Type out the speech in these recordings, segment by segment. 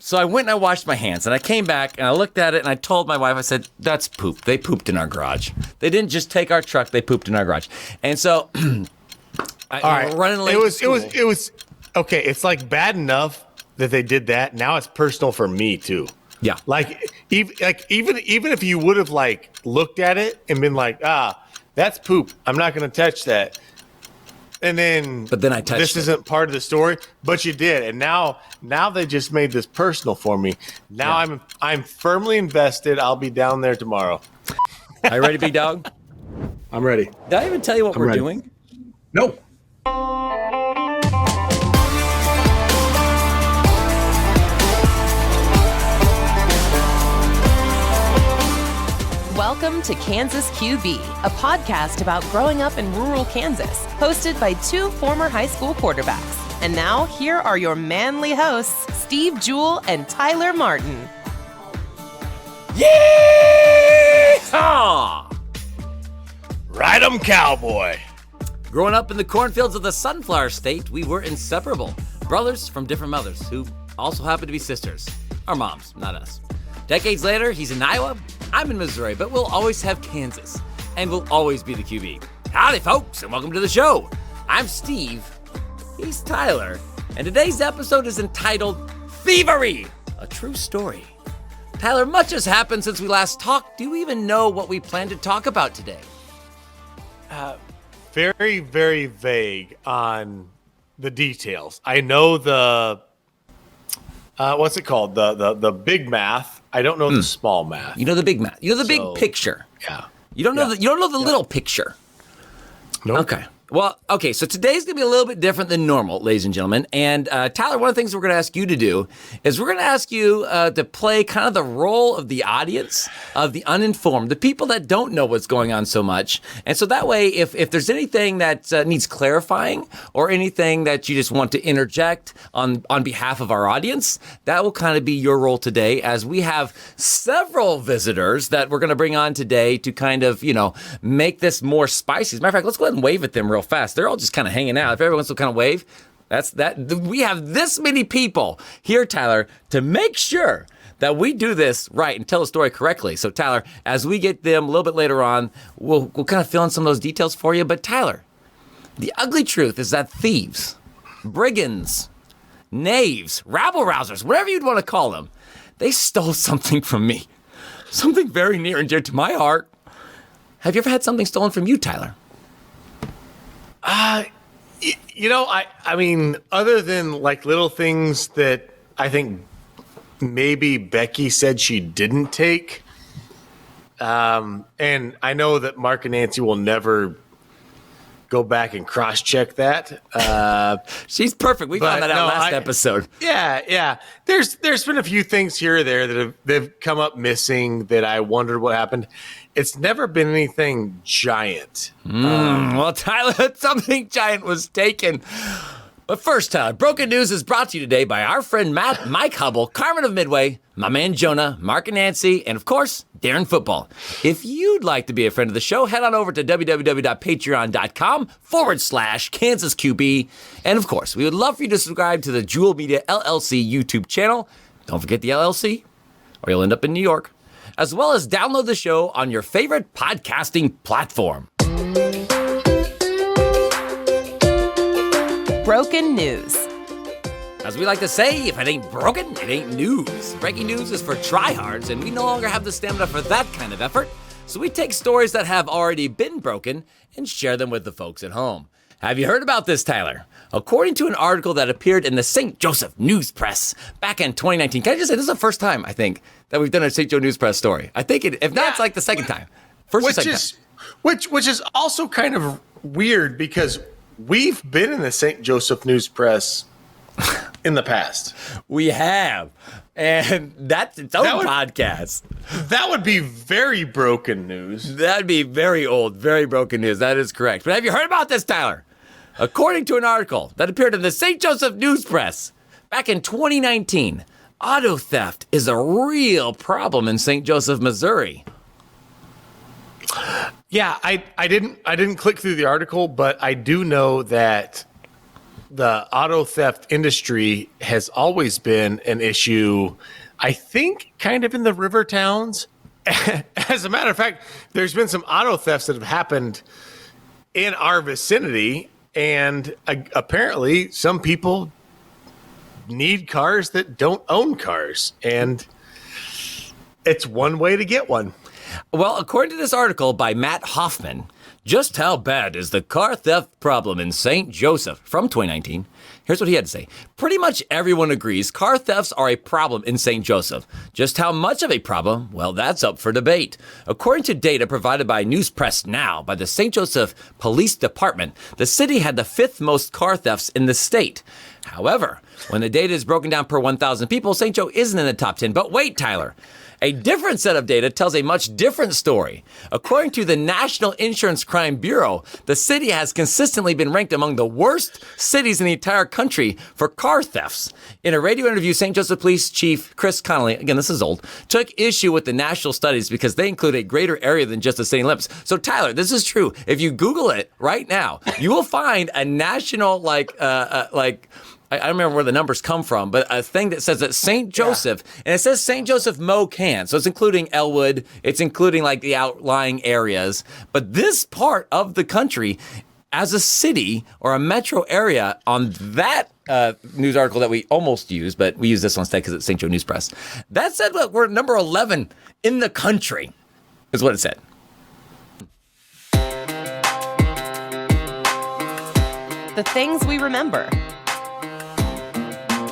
So I went and I washed my hands, and I came back and I looked at it and I told my wife, I said, that's poop. They pooped in our garage. They didn't just take our truck, they pooped in our garage. And so All running late. It was okay. It's like bad enough that they did that. Now it's personal for me too. Yeah. Like even if you would have like looked at it and been like, that's poop, I'm not going to touch that. And then, but then I touched this it. isn't part of the story, but you did, and now they just made this personal for me. Now I'm firmly invested. I'll be down there tomorrow. Are you ready, big dog? I'm ready. Did I even tell you what we're ready. doing? No. Welcome to Kansas QB, a podcast about growing up in rural Kansas, hosted by two former high school quarterbacks. And now, here are your manly hosts, Steve Juhl and Tyler Martin. Yeehaw! Ride 'em, cowboy. Growing up in the cornfields of the Sunflower State, we were inseparable. Brothers from different mothers who also happened to be sisters. Our moms, not us. Decades later, he's in Iowa, I'm in Missouri, but we'll always have Kansas, and we'll always be the QB. Howdy, folks, and welcome to the show. I'm Steve, he's Tyler, and today's episode is entitled Thievery, a true story. Tyler, much has happened since we last talked. Do you even know what we plan to talk about today? Very, very vague on the details. I know the what's it called? The big math. I don't know the small math. You know the big math. You know the big picture. Yeah. You don't know the little picture. Nope. Okay. Well, okay, so today's going to be a little bit different than normal, ladies and gentlemen. And Tyler, one of the things we're going to ask you to do is we're going to ask you to play kind of the role of the audience, of the uninformed, the people that don't know what's going on so much. And so that way, if there's anything that needs clarifying or anything that you just want to interject on behalf of our audience, that will kind of be your role today, as we have several visitors that we're going to bring on today to kind of, make this more spicy. As a matter of fact, let's go ahead and wave at them real fast. They're all just kind of hanging out. If everyone's to kind of wave, that's that. We have this many people here, Tyler, to make sure that we do this right and tell the story correctly. So, Tyler, as we get them a little bit later on, we'll kind of fill in some of those details for you. But, Tyler, the ugly truth is that thieves, brigands, knaves, rabble-rousers, whatever you'd want to call them, they stole something from me. Something very near and dear to my heart. Have you ever had something stolen from you, Tyler? I mean, other than like little things that I think maybe Becky said she didn't take. And I know that Mark and Nancy will never go back and cross-check that. She's perfect. We found that out last episode. Yeah. There's been a few things here or there that have come up missing that I wondered what happened. It's never been anything giant. Well, Tyler, something giant was taken. But first, Tyler, Broken News is brought to you today by our friend Matt, Mike Hubble, Carmen of Midway, my man Jonah, Mark and Nancy, and of course, Darren Football. If you'd like to be a friend of the show, head on over to www.patreon.com/KansasQB. And of course, we would love for you to subscribe to the Juhl Media LLC YouTube channel. Don't forget the LLC, or you'll end up in New York. As well as download the show on your favorite podcasting platform. Broken News. As we like to say, if it ain't broken, it ain't news. Breaking news is for tryhards, and we no longer have the stamina for that kind of effort. So we take stories that have already been broken and share them with the folks at home. Have you heard about this, Tyler? According to an article that appeared in the St. Joseph News Press back in 2019. Can I just say, this is the first time, I think, that we've done a St. Joe News Press story. I think, if not, it's like the second time. Which is also kind of weird because we've been in the St. Joseph News Press in the past. We have. And that's its own podcast. That would be very broken news. That'd be very old, very broken news. That is correct. But have you heard about this, Tyler? According to an article that appeared in the St. Joseph News Press back in 2019, auto theft is a real problem in St. Joseph, Missouri. Yeah, I didn't click through the article, but I do know that the auto theft industry has always been an issue, I think, kind of in the river towns. As a matter of fact, there's been some auto thefts that have happened in our vicinity, and apparently some people need cars that don't own cars, and it's one way to get one. Well, according to this article by Matt Hoffman, just how bad is the car theft problem in St. Joseph from 2019? Here's what he had to say. Pretty much everyone agrees car thefts are a problem in St. Joseph. Just how much of a problem? Well, that's up for debate. According to data provided by News Press Now by the St. Joseph Police Department, the city had the 5th most car thefts in the state. However, when the data is broken down per 1,000 people, St. Joe isn't in the top 10. But wait, Tyler. A different set of data tells a much different story. According to the National Insurance Crime Bureau, the city has consistently been ranked among the worst cities in the entire country for car thefts. In a radio interview, St. Joseph Police Chief Chris Connolly, again, this is old, took issue with the national studies because they include a greater area than just the city limits. So, Tyler, this is true. If you Google it right now, you will find a national, I don't remember where the numbers come from, but a thing that says that St. Joseph, and it says St. Joseph Mo-Can, so it's including Elwood, it's including like the outlying areas, but this part of the country, as a city or a metro area, on that news article that we almost used, but we use this one instead because it's St. Joe News Press, that said, look, we're number 11 in the country, is what it said. The things we remember.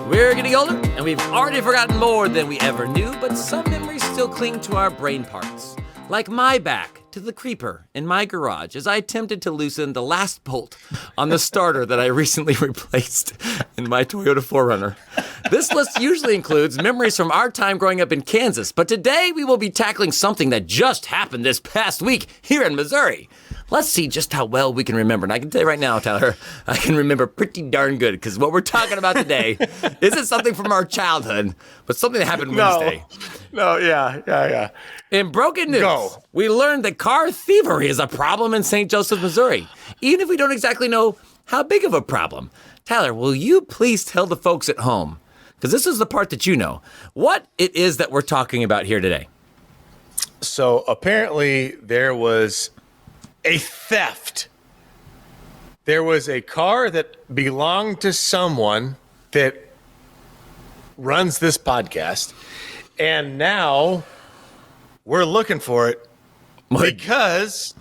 We're getting older, and we've already forgotten more than we ever knew, but some memories still cling to our brain parts. Like my back to the creeper in my garage as I attempted to loosen the last bolt on the starter that I recently replaced in my Toyota 4Runner. This list usually includes memories from our time growing up in Kansas, but today we will be tackling something that just happened this past week here in Missouri. Let's see just how well we can remember. And I can tell you right now, Tyler, I can remember pretty darn good because what we're talking about today isn't something from our childhood, but something that happened Wednesday. Yeah. In broken news, we learned that car thievery is a problem in St. Joseph, Missouri, even if we don't exactly know how big of a problem. Tyler, will you please tell the folks at home, because this is the part that you know, what it is that we're talking about here today? So apparently there was a theft. There was a car that belonged to someone that runs this podcast, and now we're looking for it because,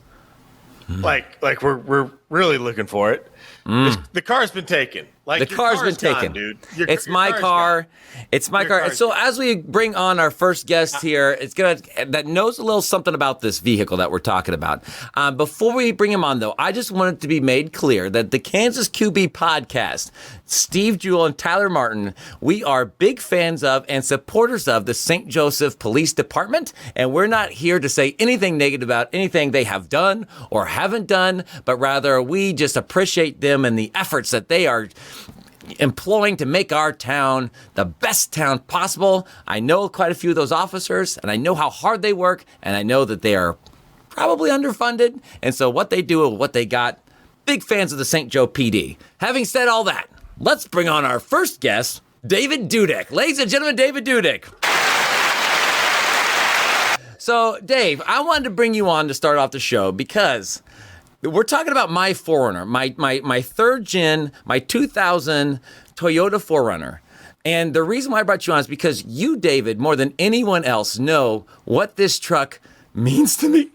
like we're really looking for it. The car's been taken. Like, the car's been taken, dude. It's my car. It's my car. And so as we bring on our first guest here, that knows a little something about this vehicle that we're talking about. Before we bring him on, though, I just want it to be made clear that the Kansas QB podcast, Steve Juhl and Tyler Martin, we are big fans of and supporters of the St. Joseph Police Department, and we're not here to say anything negative about anything they have done or haven't done, but rather we just appreciate them and the efforts that they are employing to make our town the best town possible. I know quite a few of those officers, and I know how hard they work, and I know that they are probably underfunded, and so what they do and what they got, big fans of the St. Joe PD. Having said all that, let's bring on our first guest, David Dudek. Ladies and gentlemen, David Dudek. So, Dave, I wanted to bring you on to start off the show because we're talking about my 4Runner, my third gen, my 2000 Toyota 4Runner. And the reason why I brought you on is because you, David, more than anyone else, know what this truck means to me.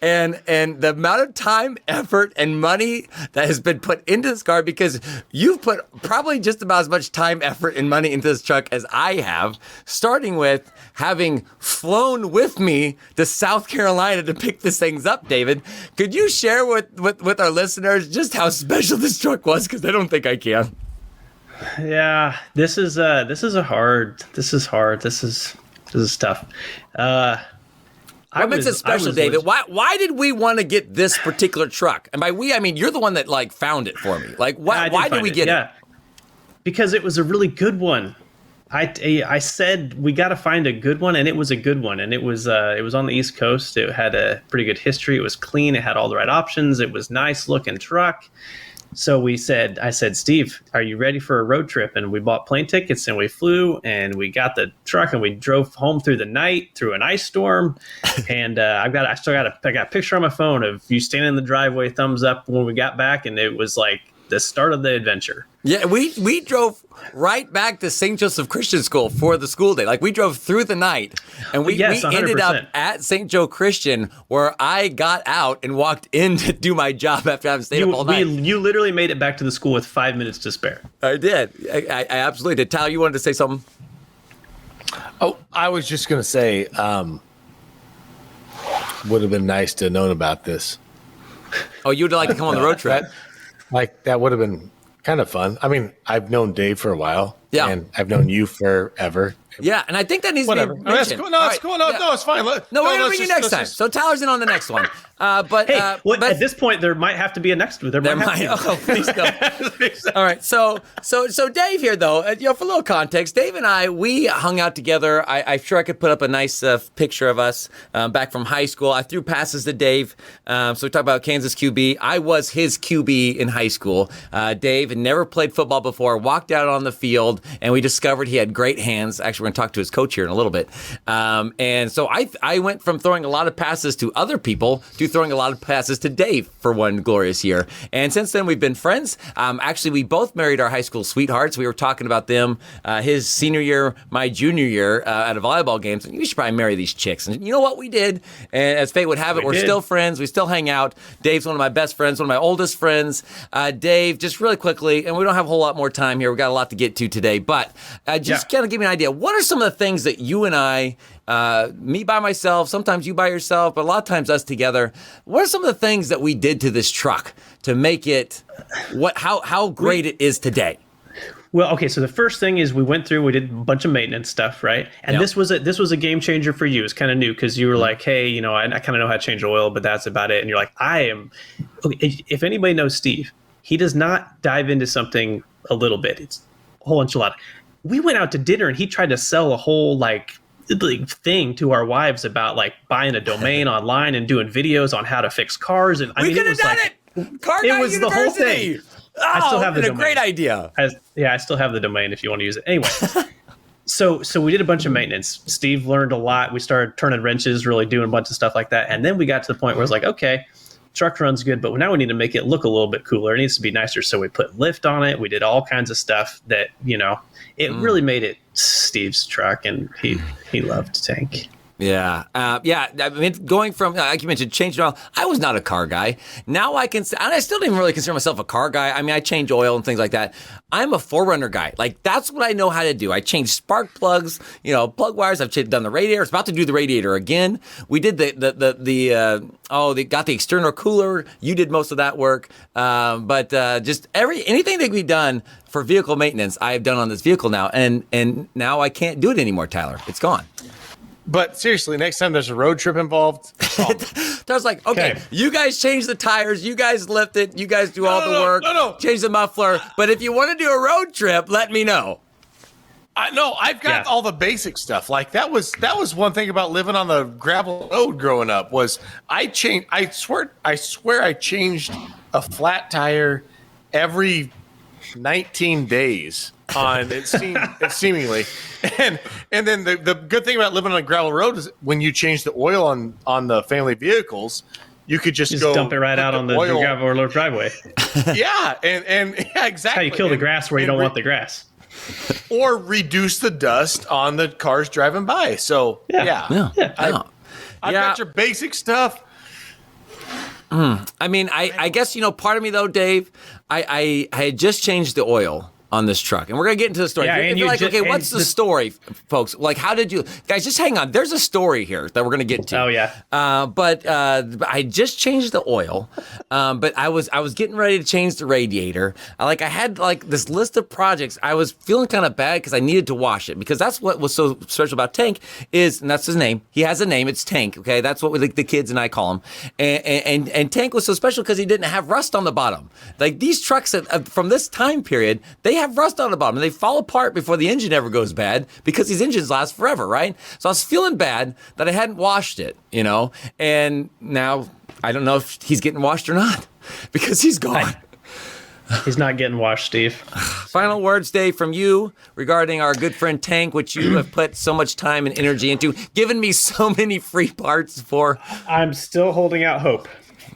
and the amount of time, effort, and money that has been put into this car, because you've put probably just about as much time, effort, and money into this truck as I have, starting with having flown with me to South Carolina to pick this things up, David. Could you share with our listeners just how special this truck was? Because I don't think I can. Yeah, this is hard. This is tough. What makes it special, David? Why did we want to get this particular truck? And by we, I mean you're the one that found it for me. Why did we get it? Because it was a really good one. I said we got to find a good one, and it was a good one. And it was on the East Coast. It had a pretty good history. It was clean. It had all the right options. It was nice looking truck. So I said, Steve, are you ready for a road trip? And we bought plane tickets and we flew and we got the truck and we drove home through the night through an ice storm. And I got a picture on my phone of you standing in the driveway, thumbs up when we got back. And it was like the start of the adventure. Yeah, we drove right back to St. Joseph Christian School for the school day. Like, we drove through the night, and we ended up at St. Joe Christian, where I got out and walked in to do my job after having stayed up all night. You literally made it back to the school with 5 minutes to spare. I did. I absolutely did. Tyler, you wanted to say something? Oh, I was just going to say, would have been nice to have known about this. Oh, you'd like to come on the road trip? That would have been kind of fun. I mean, I've known Dave for a while. Yeah. And I've known you forever. Yeah, and I think that needs to be mentioned. That's cool. No, it's cool. No, it's fine. We're going to bring you next time. So Tyler's in on the next one. But at this point, there might have to be a next one. There might. Oh, please no. All right. So Dave here, though, for a little context, Dave and I, we hung out together. I'm sure I could put up a nice picture of us back from high school. I threw passes to Dave. So we talk about Kansas QB. I was his QB in high school. Dave had never played football before, walked out on the field, and we discovered he had great hands. Actually, we're going to talk to his coach here in a little bit. And so I went from throwing a lot of passes to other people to throwing a lot of passes to Dave for one glorious year. And since then, we've been friends. Actually, we both married our high school sweethearts. We were talking about them his senior year, my junior year at a volleyball game. So you should probably marry these chicks. And you know what we did? And as fate would have it, we're still friends. We still hang out. Dave's one of my best friends, one of my oldest friends. Dave, just really quickly, and we don't have a whole lot more time here. We got a lot to get to today, but just kind of give me an idea. What are some of the things that you and I, me by myself, sometimes you by yourself, but a lot of times us together, what are some of the things that we did to this truck to make it how great it is today? Well, okay, so the first thing is we did a bunch of maintenance stuff, right? And this was a game changer for you. It's kind of new because you were like, hey, I kind of know how to change oil, but that's about it. And you're like, if anybody knows Steve, he does not dive into something a little bit. It's a whole enchilada. We went out to dinner and he tried to sell a whole thing to our wives about buying a domain online and doing videos on how to fix cars. And we could have done it. Car Guy University. The whole thing. I still have the domain. A great idea. I still have the domain if you want to use it. Anyway, so we did a bunch of maintenance. Steve learned a lot. We started turning wrenches, really doing a bunch of stuff like that. And then we got to the point where it's like, okay, truck runs good, but now we need to make it look a little bit cooler. It needs to be nicer. So we put lift on it. We did all kinds of stuff that, it really made it Steve's truck, and he loved Tank. Yeah. I mean, going from, like you mentioned, changing oil, I was not a car guy. Now I still didn't even really consider myself a car guy. I mean, I change oil and things like that. I'm a forerunner guy. That's what I know how to do. I change spark plugs, plug wires. I've done the radiator. I was about to do the radiator again. We did they got the external cooler. You did most of that work. But just anything that we've done for vehicle maintenance, I have done on this vehicle now. And now I can't do it anymore, Tyler. It's gone. But seriously, next time there's a road trip involved, I was like, okay, you guys change the tires, you guys lift it, you guys do all the work, change the muffler. But if you want to do a road trip, let me know. I've got all the basic stuff. That was one thing about living on the gravel road growing up was I swear I changed a flat tire every 19 days. On it seemingly, and then the good thing about living on a gravel road is when you change the oil on the family vehicles, you could just go dump it right out on the gravel road driveway. Yeah, and exactly. That's how you kill the grass where you don't want the grass, or reduce the dust on the cars driving by. So I've got your basic stuff. I mean, I guess part of me though, Dave, I had just changed the oil on this truck, and we're gonna get into the story. Yeah, what's the story, folks? How did you guys? Just hang on. There's a story here that we're gonna get to. Oh yeah. But I just changed the oil, but I was getting ready to change the radiator. I had this list of projects. I was feeling kind of bad because I needed to wash it, because that's what was so special about Tank and that's his name. He has a name. It's Tank. Okay, that's what the kids and I call him. And Tank was so special because he didn't have rust on the bottom. These trucks from this time period, they have rust on the bottom, and they fall apart before the engine ever goes bad, because these engines last forever, right? So I was feeling bad that I hadn't washed it, and now I don't know if he's getting washed or not because he's gone. He's not getting washed, Steve. Final words, Dave, from you regarding our good friend Tank, which you have put so much time and energy into, given me so many free parts for. I'm still holding out hope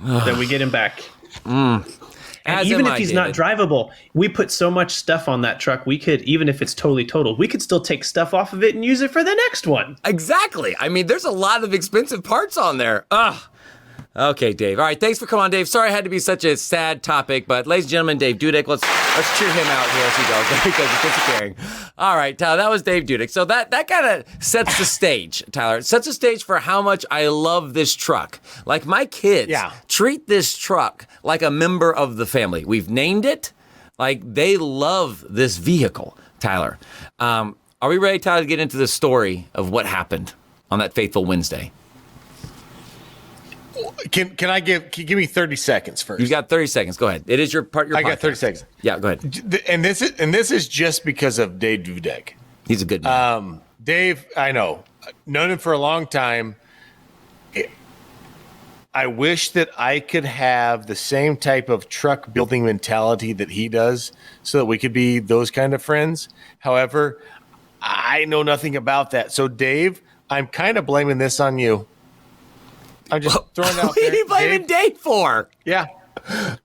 that we get him back. And even if he's not drivable, we put so much stuff on that truck, we could, even if it's totally totaled, we could still take stuff off of it and use it for the next one. Exactly. I mean, there's a lot of expensive parts on there. Ugh. Okay, Dave. All right, thanks for coming on, Dave. Sorry I had to be such a sad topic, but ladies and gentlemen, Dave Dudek, let's cheer him out here as he goes because he's disappearing. All right, Tyler, that was Dave Dudek. So that kind of sets the stage, Tyler. It sets the stage for how much I love this truck. Like my kids treat this truck like a member of the family. We've named it. Like they love this vehicle, Tyler. Are we ready, Tyler, to get into the story of what happened on that fateful Wednesday? Can you give me 30 seconds first? You got 30 seconds. Go ahead. It is your part. I got 30 seconds. Yeah, go ahead. And this is just because of Dave Dudek. He's a good man. Dave, I know. Known him for a long time. I wish that I could have the same type of truck building mentality that he does so that we could be those kind of friends. However, I know nothing about that. So, Dave, I'm kind of blaming this on you. I'm just throwing it out there. What are you blaming Dave for? Yeah.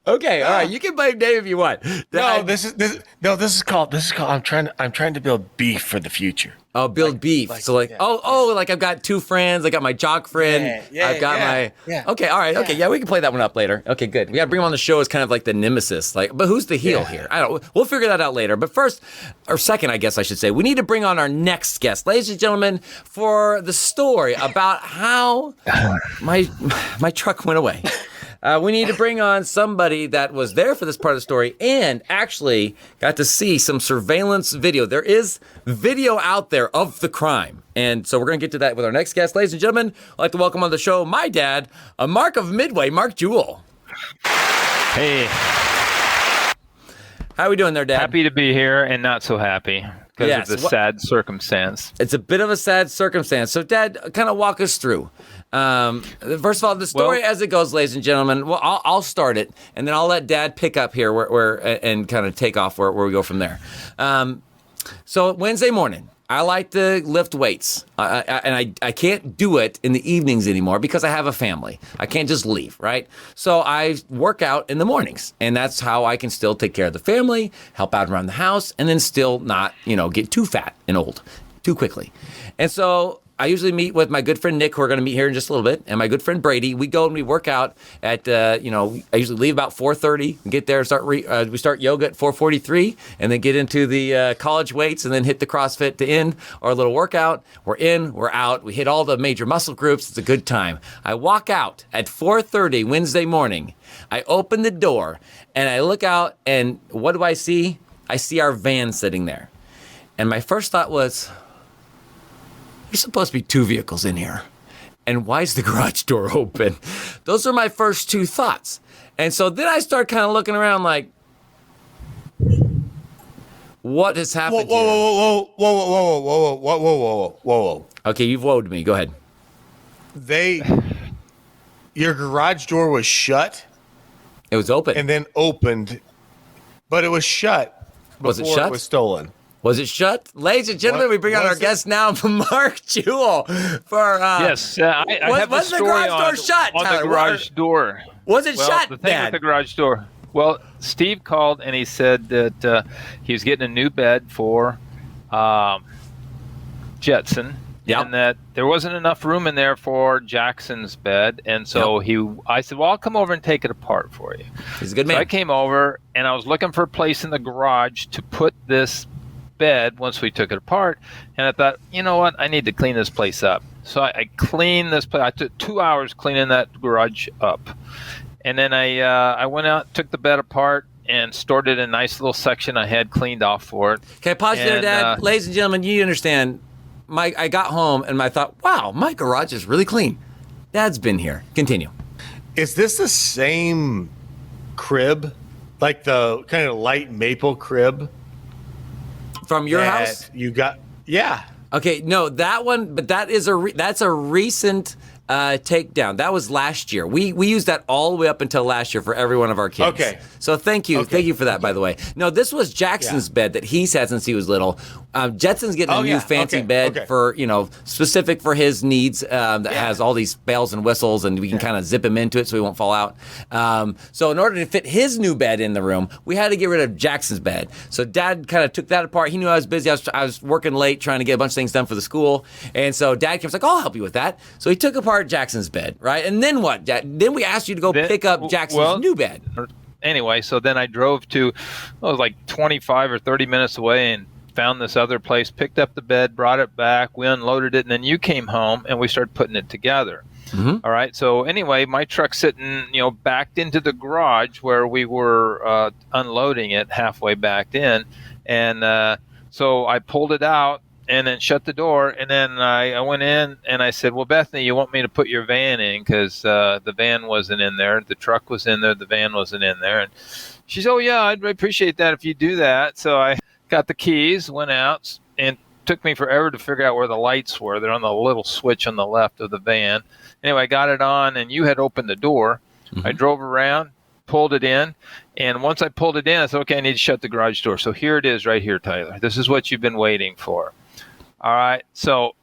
Okay, all right. You can blame Dave if you want. This is called. I'm trying to build beef for the future. Oh, build beef. So like I've got two friends. I got my jock friend. I've got my. Okay, all right. Okay, yeah, we can play that one up later. Okay, good. We got to bring him on the show as kind of like the nemesis. Like, but who's the heel here? I don't. We'll figure that out later. But first, or second, I guess I should say, we need to bring on our next guest, ladies and gentlemen, for the story about how my truck went away. We need to bring on somebody that was there for this part of the story and actually got to see some surveillance video. There is video out there of the crime. And so we're going to get to that with our next guest. Ladies and gentlemen, I'd like to welcome on the show my dad, a Mark of Midway, Mark Juhl. Hey. How are we doing there, Dad? Happy to be here and not so happy because of the sad circumstance. It's a bit of a sad circumstance. So, Dad, kind of walk us through. First of all, the story as it goes, ladies and gentlemen. Well, I'll start it, and then I'll let Dad pick up here where and kind of take off where we go from there. So Wednesday morning, I like to lift weights, and I can't do it in the evenings anymore because I have a family. I can't just leave, right? So I work out in the mornings, and that's how I can still take care of the family, help out around the house, and then still not, get too fat and old too quickly. And so I usually meet with my good friend Nick, who we're going to meet here in just a little bit, and my good friend Brady. We go and we work out at, I usually leave about 4:30, get there, we start yoga at 4:43, and then get into the college weights, and then hit the CrossFit to end our little workout. We're in, we're out, we hit all the major muscle groups. It's a good time. I walk out at 4:30 Wednesday morning. I open the door, and I look out, and what do I see? I see our van sitting there. And my first thought was, there's supposed to be two vehicles in here. And why is the garage door open? Those are my first two thoughts. And so then I start kind of looking around like, what has happened here? Whoa. Okay, you've woed me. Go ahead. Your garage door was shut. It was open. And then opened, but it was shut before Was it shut? It was stolen. Was it shut? Ladies and gentlemen, we bring on our guest now, Mark Juhl. Yes, I have a story the garage door shut, on Tyler? the garage door. Was it shut, the thing Dad? with the garage door. Well, Steve called and he said that he was getting a new bed for Jetson. Yep. And that there wasn't enough room in there for Jackson's bed. And so I said, well, I'll come over and take it apart for you. He's a good man. So I came over and I was looking for a place in the garage to put this bed once we took it apart, and I thought, you know what, I need to clean this place up. So I cleaned this place. I took 2 hours cleaning that garage up, and then I went out, took the bed apart, and stored it in a nice little section I had cleaned off for it. Okay, pause there, Dad. Ladies and gentlemen, you understand. I got home and I thought, wow, my garage is really clean. Dad's been here. Continue. Is this the same crib, like the kind of light maple crib? From your house? You got, yeah. Okay, no, that one, but that is that's a recent takedown. That was last year. We used that all the way up until last year for every one of our kids. Okay. So thank you. Okay. Thank you for that, by the way. No, this was Jackson's bed that he's had since he was little. Jetson's getting a new fancy bed for, specific for his needs that has all these bells and whistles, and we can kind of zip him into it so he won't fall out. So in order to fit his new bed in the room, we had to get rid of Jackson's bed. So Dad kind of took that apart. He knew I was busy. I was working late trying to get a bunch of things done for the school. And so Dad was like, I'll help you with that. So he took apart Jackson's bed, right? And then what? Then we asked you to go pick up Jackson's new bed. Anyway, so then I drove to, it was like 25 or 30 minutes away and found this other place, picked up the bed, brought it back, we unloaded it, and then you came home and we started putting it together. All right. So anyway, my truck's sitting, backed into the garage where we were unloading it, halfway backed in. And so I pulled it out and then shut the door. And then I went in and I said, well, Bethany, you want me to put your van in? Because the van wasn't in there. The truck was in there. The van wasn't in there. And she said, oh, yeah, I'd appreciate that if you do that. So I got the keys, went out, and it took me forever to figure out where the lights were. They're on the little switch on the left of the van. Anyway, I got it on, and you had opened the door. I drove around, pulled it in, and once I pulled it in, I said, okay, I need to shut the garage door. So here it is right here, Tyler. This is what you've been waiting for. All right, so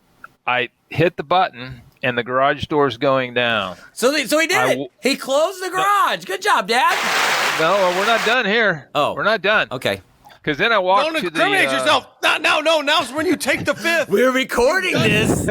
I hit the button, and the garage door's going down. So he did it. He closed the garage. Good job, Dad. No, we're not done here. Oh. We're not done. Okay. Because then I walked Don't to incriminate yourself. No, now's when you take the fifth. We're recording this.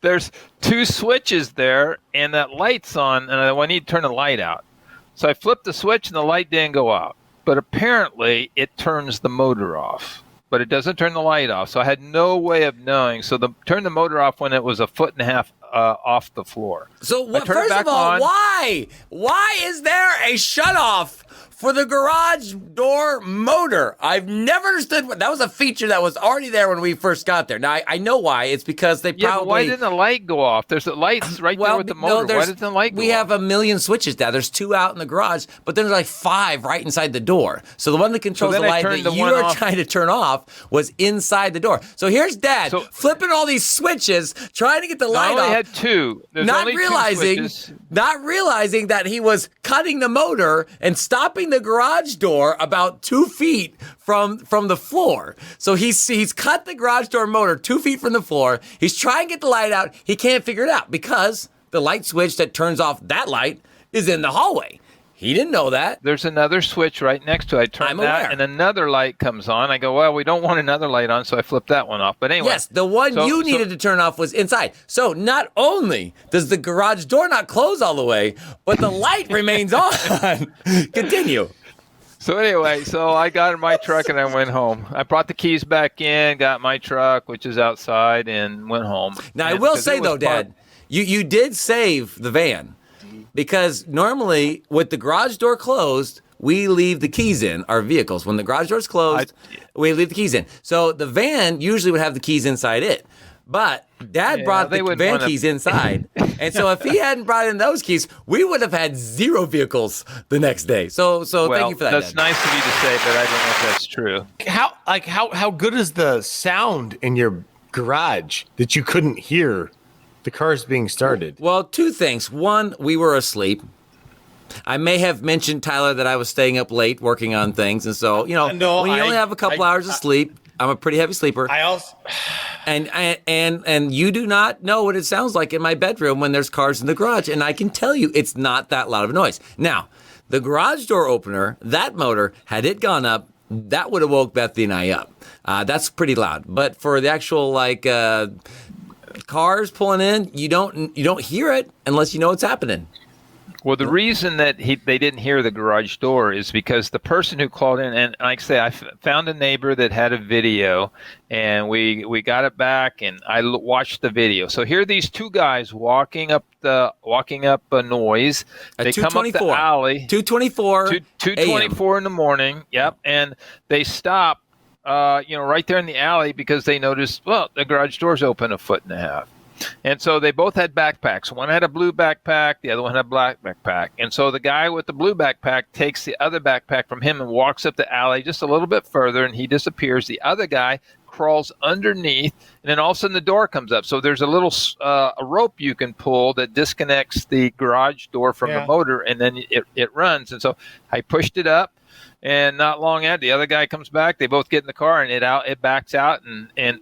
There's two switches there, and that light's on, and I need to turn the light out. So I flipped the switch, and the light didn't go out. But apparently, it turns the motor off. But it doesn't turn the light off. So I had no way of knowing. So turned the motor off when it was 1.5 feet off the floor. So first of all, why? Why is there a shutoff for the garage door motor? I've never understood. That was a feature that was already there when we first got there. Now, I know why. It's because they probably... but why didn't the light go off? There's the lights right there with the motor. Why didn't the light go off? We have a million switches now. There's 2 out in the garage, but then there's like 5 right inside the door. So the one that controls the light that you are trying to turn off was inside the door. So here's Dad flipping all these switches, trying to get the light off. I only had 2. There's only 2 switches. Not realizing that he was cutting the motor and stopping the garage door about 2 feet from the floor. So he's cut the garage door motor 2 feet from the floor. He's trying to get the light out. He can't figure it out because the light switch that turns off that light is in the hallway. He didn't know that. There's another switch right next to it. I turn that, and another light comes on. I go, well, we don't want another light on, so I flip that one off. But anyway. Yes, the one you needed to turn off was inside. So not only does the garage door not close all the way, but the light remains on. Continue. So anyway, I got in my truck and I went home. I brought the keys back in, got my truck, which is outside, and went home. Now, I will say, though, Dad, you did save the van. Because normally, with the garage door closed, we leave the keys in our vehicles. When the garage door's closed, we leave the keys in. So the van usually would have the keys inside it. But Dad brought the van keys inside. And so if he hadn't brought in those keys, we would have had 0 vehicles the next day. So thank you for that, that's Dad. nice of you to say, but I don't know if that's true. How good is the sound in your garage that you couldn't hear the cars being started? Well, 2 things. One, we were asleep. I may have mentioned, Tyler, that I was staying up late working on things. And so, when you only have a couple hours of sleep, I'm a pretty heavy sleeper. I also... And you do not know what it sounds like in my bedroom when there's cars in the garage. And I can tell you it's not that loud of a noise. Now, the garage door opener, that motor, had it gone up, that would have woke Bethany and I up. That's pretty loud. But for the actual, cars pulling in, you don't hear it unless you know what's happening. Well, the reason that they didn't hear the garage door is because the person who called in, and like I say, I found a neighbor that had a video, and we got it back, and I watched the video. So here are these 2 guys walking up a noise. They come up the alley. 2:24. 2:24 in the morning. Yep, and they stop. Right there in the alley because they noticed, the garage door's open 1.5 feet. And so they both had backpacks. One had a blue backpack, the other one had a black backpack. And so the guy with the blue backpack takes the other backpack from him and walks up the alley just a little bit further, and he disappears. The other guy crawls underneath, and then all of a sudden the door comes up. So there's a little a rope you can pull that disconnects the garage door from the motor, and then it runs. And so I pushed it up, and not long after, the other guy comes back. They both get in the car, and it backs out. And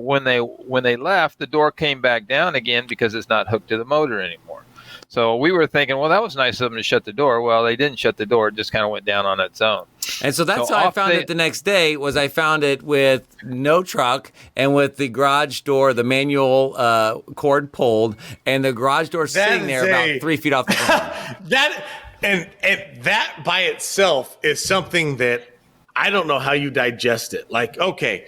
when they left, the door came back down again because it's not hooked to the motor anymore. So we were thinking, well, that was nice of them to shut the door. Well, they didn't shut the door; it just kind of went down on its own. And so that's how I found it the next day. Was I found it with no truck and with the garage door, the manual cord pulled, and the garage door sitting there about 3 feet off the ground. And that by itself is something that I don't know how you digest it. Like, okay,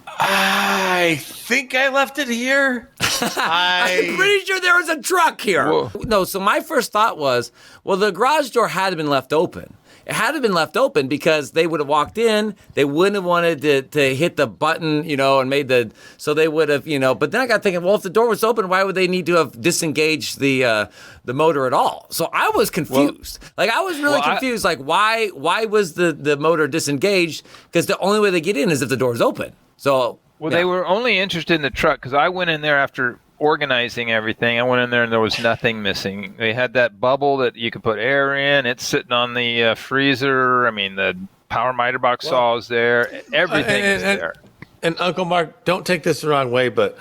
I think I left it here. I'm pretty sure there was a truck here. Whoa. No, so my first thought was, well, the garage door had to have been left open. It had to have been left open because they would have walked in. They wouldn't have wanted to hit the button, and so they would have, But then I got thinking, well, if the door was open, why would they need to have disengaged the motor at all? So I was confused. I was really confused. Why was the motor disengaged? Because the only way they get in is if the door is open. So they were only interested in the truck because I went in there after organizing everything. I went in there and there was nothing missing. They had that bubble that you could put air in. It's sitting on the freezer. I mean, the power miter box saw is there. Everything is there. And Uncle Mark, don't take this the wrong way, but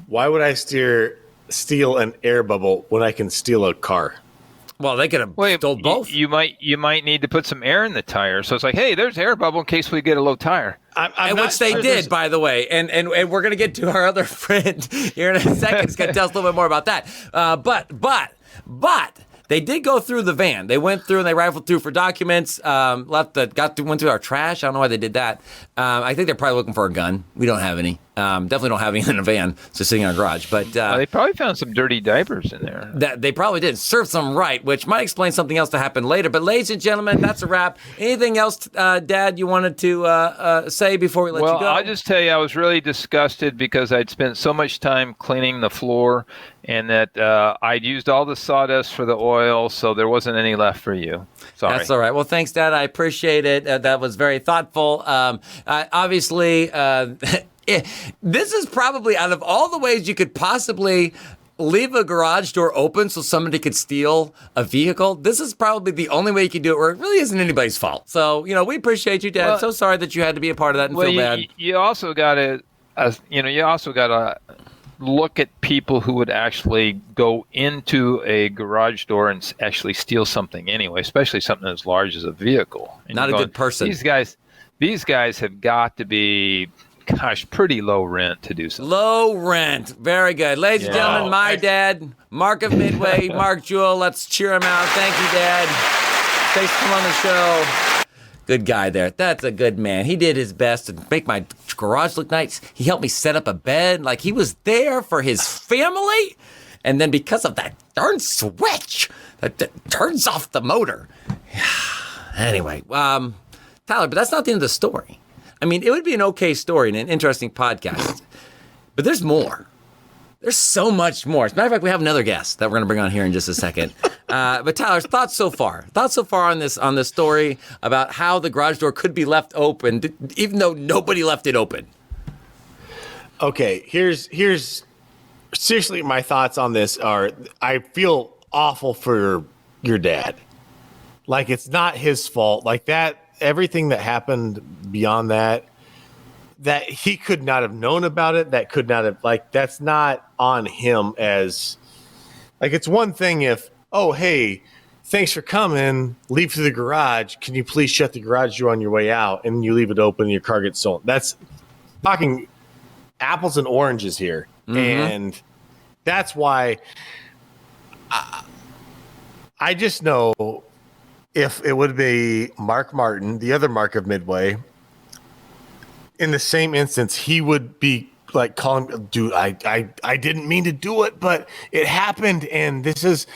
why would I steal an air bubble when I can steal a car? Well, they could have stole both. You might need to put some air in the tire. So it's like, hey, there's air bubble in case we get a low tire. Which they did, by the way. And we're going to get to our other friend here in a second. He's going to tell us a little bit more about that. But they did go through the van. They went through and they rifled through for documents. Went through our trash. I don't know why they did that. I think they're probably looking for a gun. We don't have any. Definitely don't have any in a van. It's just sitting in our garage. But they probably found some dirty diapers in there. They probably did. Serve some right, which might explain something else to happen later. But ladies and gentlemen, that's a wrap. Anything else, Dad, you wanted to say before we let you go? Well, I'll just tell you, I was really disgusted because I'd spent so much time cleaning the floor and that I'd used all the sawdust for the oil, so there wasn't any left for you. Sorry. That's all right. Well, thanks, Dad. I appreciate it. That was very thoughtful. Obviously, this is probably, out of all the ways you could possibly leave a garage door open so somebody could steal a vehicle, this is probably the only way you can do it where it really isn't anybody's fault. So, we appreciate you, Dad. So sorry that you had to be a part of that and feel bad. You also got to, look at people who would actually go into a garage door and actually steal something anyway, especially something as large as a vehicle. And not a good person. These guys have got to be, pretty low rent to do something. Low rent. Very good. Ladies and gentlemen, my dad, Mark of Midway, Mark Juhl. Let's cheer him out. Thank you, Dad. Thanks for coming on the show. Good guy there. That's a good man. He did his best to make my garage look nice. He helped me set up a bed. He was there for his family. And then because of that darn switch that turns off the motor. Anyway, Tyler, but that's not the end of the story. I mean, it would be an okay story and an interesting podcast. But there's more. There's so much more. As a matter of fact, we have another guest that we're going to bring on here in just a second. But Tyler, thoughts so far on this story about how the garage door could be left open, even though nobody left it open. Okay, here's seriously, my thoughts on this are, I feel awful for your dad. It's not his fault. Everything that happened beyond that he could not have known about it, that could not have, that's not on him. As it's one thing if, oh, hey, thanks for coming, leave through the garage, can you please shut the garage door on your way out, and you leave it open and your car gets stolen. That's talking apples and oranges here. Mm-hmm. And that's why I just know if it would be Mark Martin, the other Mark of Midway, in the same instance, he would be calling, dude, I didn't mean to do it, but it happened. And this is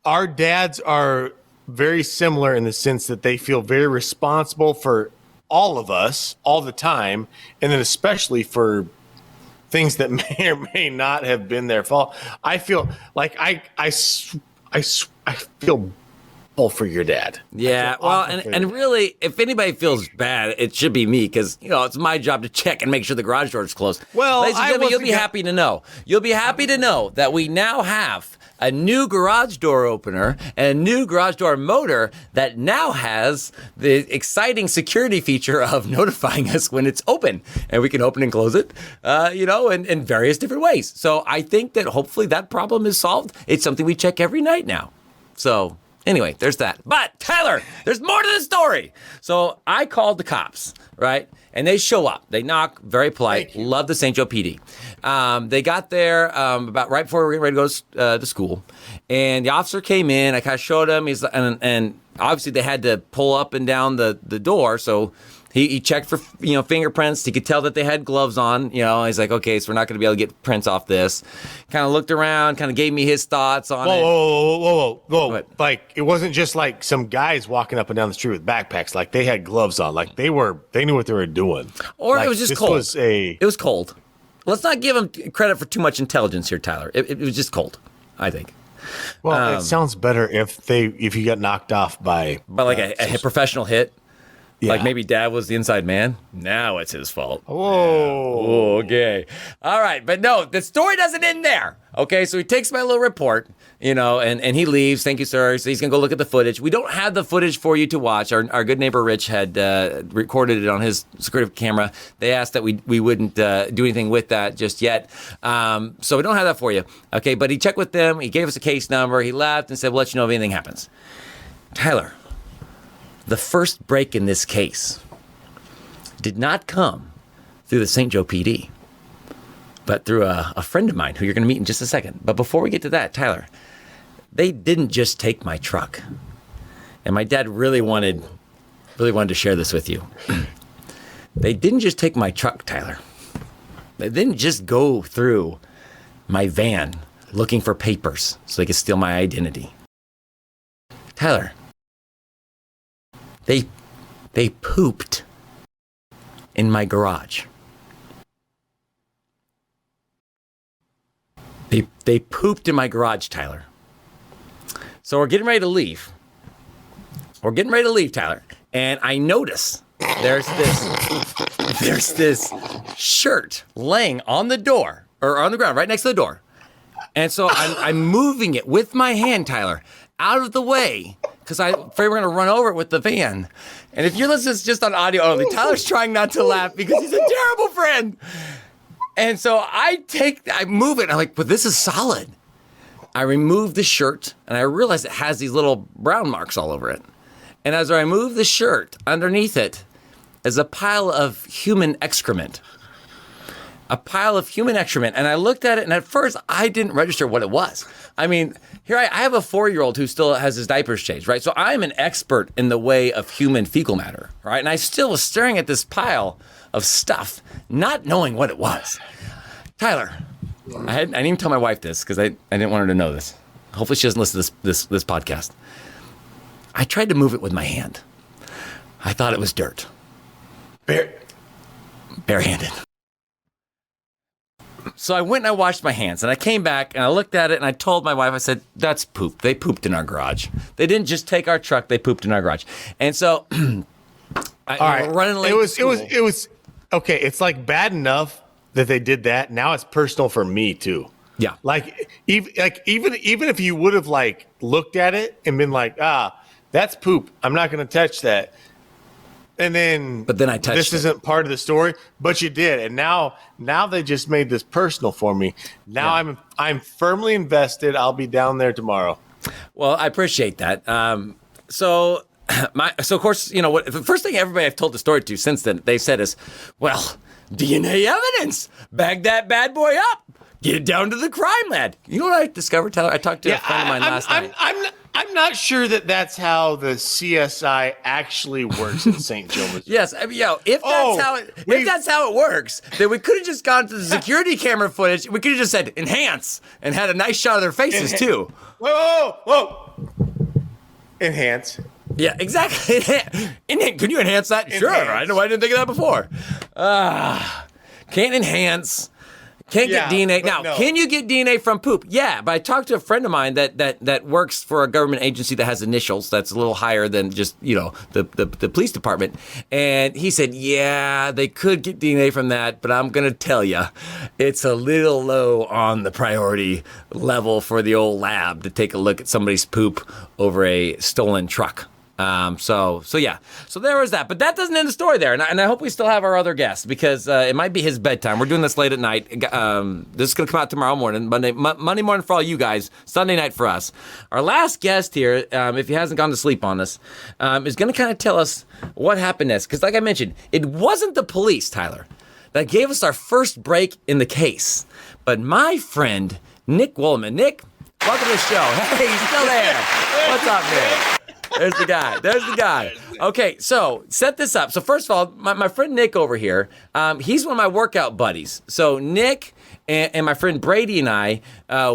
our dads are very similar in the sense that they feel very responsible for all of us all the time. And then especially for things that may or may not have been their fault. I feel I feel awful for your dad. Yeah, well, and really, if anybody feels bad, it should be me because, it's my job to check and make sure the garage door is closed. Well, ladies and gentlemen, you'll be happy to know. You'll be happy to know that we now have a new garage door opener and a new garage door motor that now has the exciting security feature of notifying us when it's open. And we can open and close it, in various different ways. So I think that hopefully that problem is solved. It's something we check every night now. So anyway, there's that. But Tyler, there's more to the story. So I called the cops, right? And they show up. They knock, very polite. Love the St. Joe PD. They got there about right before we were ready to go to school. And the officer came in. I kind of showed him. And obviously they had to pull up and down the door. So he checked for fingerprints. He could tell that they had gloves on. He's like, okay, so we're not going to be able to get prints off this. Kind of looked around, kind of gave me his thoughts on it. Whoa. What? Like, it wasn't just like some guys walking up and down the street with backpacks. Like, they had gloves on. Like, they knew what they were doing. Or like, it was just cold. It was cold. Let's not give him credit for too much intelligence here, Tyler. It was just cold, I think. Well, it sounds better if you got knocked off by like a professional hit. Yeah. Like maybe dad was the inside man. Now it's his fault. Whoa. Okay. All right. But no, the story doesn't end there. Okay. So he takes my little report, and he leaves. Thank you, sir. So he's going to go look at the footage. We don't have the footage for you to watch. Our good neighbor Rich had recorded it on his security camera. They asked that we wouldn't do anything with that just yet. So we don't have that for you. Okay. But he checked with them. He gave us a case number. He left and said, we'll let you know if anything happens. Tyler. The first break in this case did not come through the St. Joe PD, but through a friend of mine who you're going to meet in just a second. But before we get to that, Tyler, they didn't just take my truck. And my dad really wanted to share this with you. They didn't just take my truck, Tyler. They didn't just go through my van looking for papers so they could steal my identity. Tyler, They pooped in my garage. They pooped in my garage, Tyler. So we're getting ready to leave. Tyler. And I notice there's this shirt laying on the door or on the ground right next to the door. And so I'm moving it with my hand, Tyler, out of the way. Because I afraid we're going to run over it with the van. And if you're listening just on audio only, Tyler's trying not to laugh because he's a terrible friend. And so I move it. I'm like, but this is solid. I remove the shirt and I realize it has these little brown marks all over it. And as I remove the shirt, underneath it is a pile of human excrement. And I looked at it, and at first, I didn't register what it was. I mean, here I have a 4-year-old who still has his diapers changed, right? So I'm an expert in the way of human fecal matter, right? And I still was staring at this pile of stuff, not knowing what it was. Tyler, I didn't even tell my wife this because I didn't want her to know this. Hopefully she doesn't listen to this podcast. I tried to move it with my hand. I thought it was dirt. Barehanded. So I went and I washed my hands, and I came back and I looked at it and I told my wife, I said, that's poop. They pooped in our garage. They didn't just take our truck, they pooped in our garage. And so we're running late. It was okay. It's like bad enough that they did that. Now it's personal for me too. Yeah. Even if you would have looked at it and been like, that's poop. I'm not going to touch that. And then, but then I touched this isn't part of the story, but you did. And now they just made this personal for me. Now I'm firmly invested. I'll be down there tomorrow. Well, I appreciate that. So of course, the first thing everybody I've told the story to since then, they said is, well, DNA evidence, bag that bad boy up, get it down to the crime lab. You know what I discovered, Tyler? I talked to a friend of mine last night. I'm not sure that's how the CSI actually works in St. Joe, Missouri. Yes, I mean, if that's how it works, then we could have just gone to the security camera footage. We could have just said enhance and had a nice shot of their faces too. Whoa! Enhance. Yeah, exactly. Can you enhance that? Sure. I know. I didn't think of that before. Can't enhance. Can't get DNA. Now, no. can you get DNA from poop? Yeah, but I talked to a friend of mine that works for a government agency that has initials that's a little higher than just, the police department. And he said, yeah, they could get DNA from that, but I'm going to tell you, it's a little low on the priority level for the old lab to take a look at somebody's poop over a stolen truck. So there was that, but that doesn't end the story there. And I hope we still have our other guests because it might be his bedtime. We're doing this late at night. This is going to come out tomorrow morning, Monday morning for all you guys, Sunday night for us. Our last guest here, if he hasn't gone to sleep on us, is going to kind of tell us what happened next. Because like I mentioned, it wasn't the police, Tyler, that gave us our first break in the case, but my friend, Nick Woolman. Nick, welcome to the show. Hey, he's still there. What's up, Nick? There's the guy. Okay, so set this up. So first of all, my friend Nick over here, he's one of my workout buddies. So Nick and my friend Brady and I,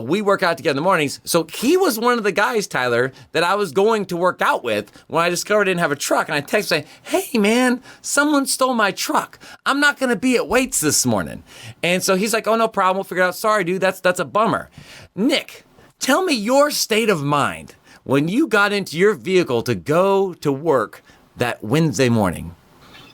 we work out together in the mornings. So he was one of the guys, Tyler, that I was going to work out with when I discovered I didn't have a truck. And I texted saying, hey, man, someone stole my truck. I'm not going to be at weights this morning. And so he's like, oh, no problem. We'll figure it out. Sorry, dude, that's a bummer. Nick, tell me your state of mind when you got into your vehicle to go to work that Wednesday morning.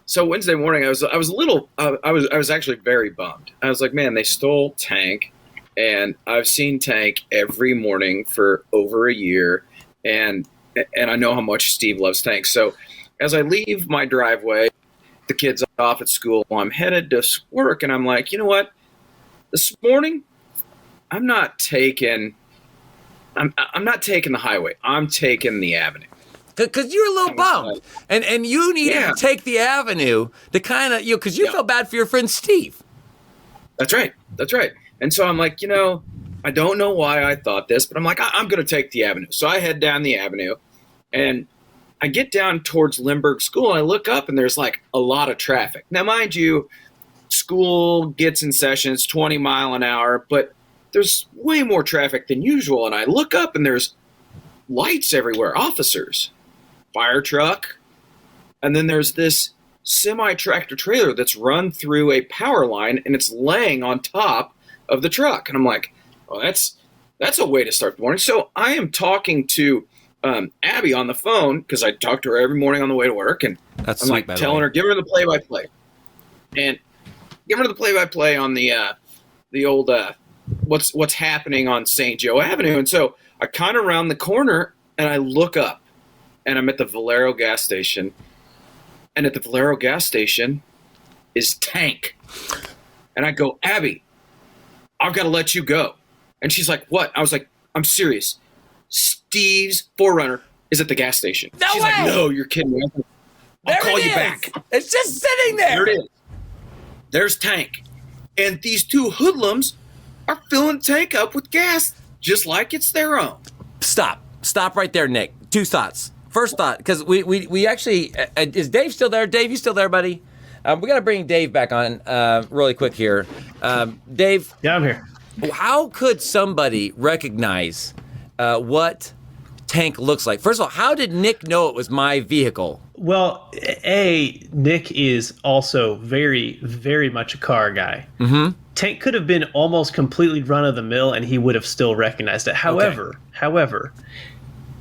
So Wednesday morning, I was a little, I was actually very bummed. I was like, man, they stole Tank, and I've seen Tank every morning for over a year, and I know how much Steve loves Tank. So as I leave my driveway, the kids off at school, I'm headed to work, and I'm like, you know what? This morning, I'm not taking the highway. I'm taking the avenue. Because you're a little bummed. And you needed to take the avenue to kind of, because you felt bad for your friend Steve. That's right. And so I'm like, I don't know why I thought this, but I'm like, I'm going to take the avenue. So I head down the avenue, and I get down towards Lindbergh School, and I look up, and there's like a lot of traffic. Now, mind you, school gets in session, it's 20 mile an hour, but there's way more traffic than usual. And I look up, and there's lights everywhere, officers, fire truck, and then there's this semi-tractor trailer that's run through a power line, and it's laying on top of the truck. And I'm like, oh, that's a way to start the morning. So I am talking to Abby on the phone, because I talk to her every morning on the way to work, and that's I'm like telling her, give her the play-by-play, and give her the play-by-play on the old what's happening on St. Joe Avenue. And so I kind of round the corner, and I look up, and I'm at the Valero gas station. And at the Valero gas station is Tank. And I go, Abby, I've got to let you go. And she's like, what? I was like, I'm serious. Steve's 4Runner is at the gas station. She's like, no, you're kidding me. I'll call you back. It's just sitting there. There it is. There's Tank. And these two hoodlums are filling Tank up with gas just like it's their own. Stop right there, Nick. Two thoughts. First thought, because we actually, is Dave still there? Dave, you still there, buddy? We got to bring Dave back on really quick here. Dave. Yeah, I'm here. How could somebody recognize what Tank looks like? First of all, how did Nick know it was my vehicle? Well, Nick is also very, very much a car guy. Mm-hmm. Tank could have been almost completely run of the mill, and he would have still recognized it. However,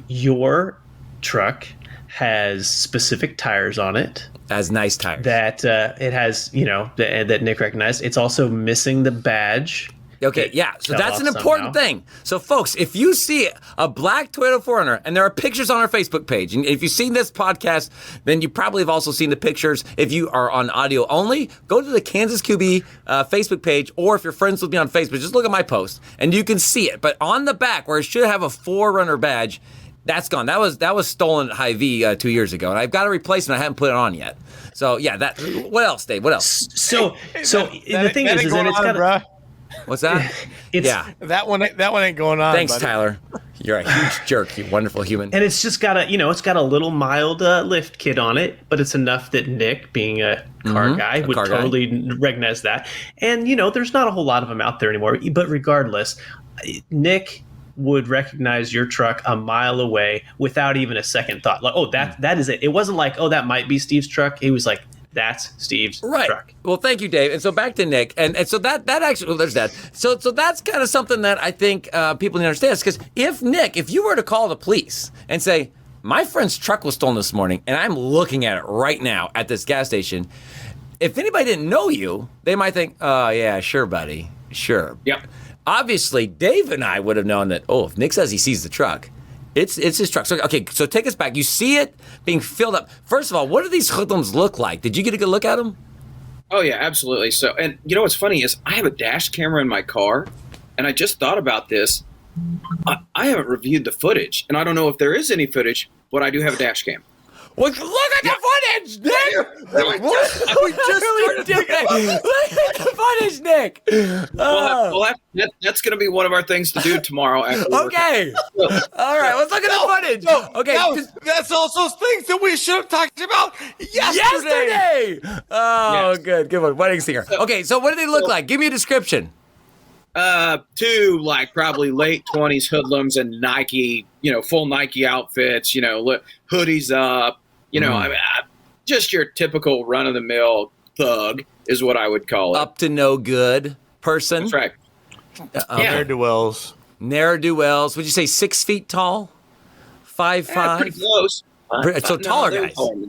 your truck has specific tires on it. Has nice tires. That it has, that Nick recognized. It's also missing the badge. Okay, yeah. So that's an important thing. So, folks, if you see a black Toyota 4Runner, and there are pictures on our Facebook page, and if you've seen this podcast, then you probably have also seen the pictures. If you are on audio only, go to the Kansas QB Facebook page, or if you're friends with me on Facebook, just look at my post, and you can see it. But on the back, where it should have a 4Runner badge, that's gone. That was stolen at Hy-Vee 2 years ago, and I've got a replacement. I haven't put it on yet. So, yeah, that. What else, Dave? What else? So the thing is that it's got bruh. What's that? That one ain't going on. Thanks, buddy. Tyler. You're a huge jerk, you wonderful human. And it's just got a little mild lift kit on it, but it's enough that Nick, being a car guy, would totally recognize that. And there's not a whole lot of them out there anymore. But regardless, Nick would recognize your truck a mile away without even a second thought. Like, oh, that is it. It wasn't like, oh, that might be Steve's truck. It was like, That's Steve's Right. truck. Well, thank you, Dave. And so back to Nick. And so that actually, well, there's that. So that's kind of something that I think people need to understand. Because if you were to call the police and say, my friend's truck was stolen this morning, and I'm looking at it right now at this gas station, if anybody didn't know you, they might think, oh, yeah, sure, buddy. Sure. Yep. Obviously, Dave and I would have known that, if Nick says he sees the truck, it's his truck. So, okay, so take us back. You see it being filled up. First of all, what do these hoodlums look like? Did you get a good look at them? Oh, yeah, absolutely. So, and you know what's funny is I have a dash camera in my car, and I just thought about this. I haven't reviewed the footage, and I don't know if there is any footage, but I do have a dash cam. Well, look at the footage, Nick! We just started doing it. Look at the footage, Nick! Well, that's going to be one of our things to do tomorrow. After Okay. All right, let's look at the footage. Okay. That's also things that we should have talked about yesterday. Oh, Yes. good one. Wedding singer. Okay, so what do they look like? Give me a description. Two like probably late 20s hoodlums and Nike, full Nike outfits, hoodies up, just your typical run of the mill thug is what I would call it. Up to no good person. That's right. Ne'er-do-wells. Ne'er-do-wells. Would you say 6 feet tall? 5'5"? Pretty close. So taller they're guys. taller.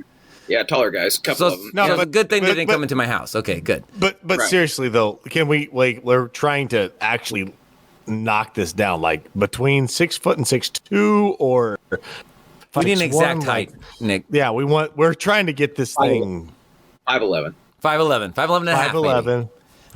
Yeah, taller guys. A couple of them. No, No, but good thing they didn't but- come into my house. Okay, good. But Right. seriously though, can we we're trying to actually knock this down like between 6 foot and 6'2" or We need an 5'1", exact height, Nick. Yeah, we're trying to get this thing 5'11". 5'11". 5'11 and a half. 5'11". Maybe.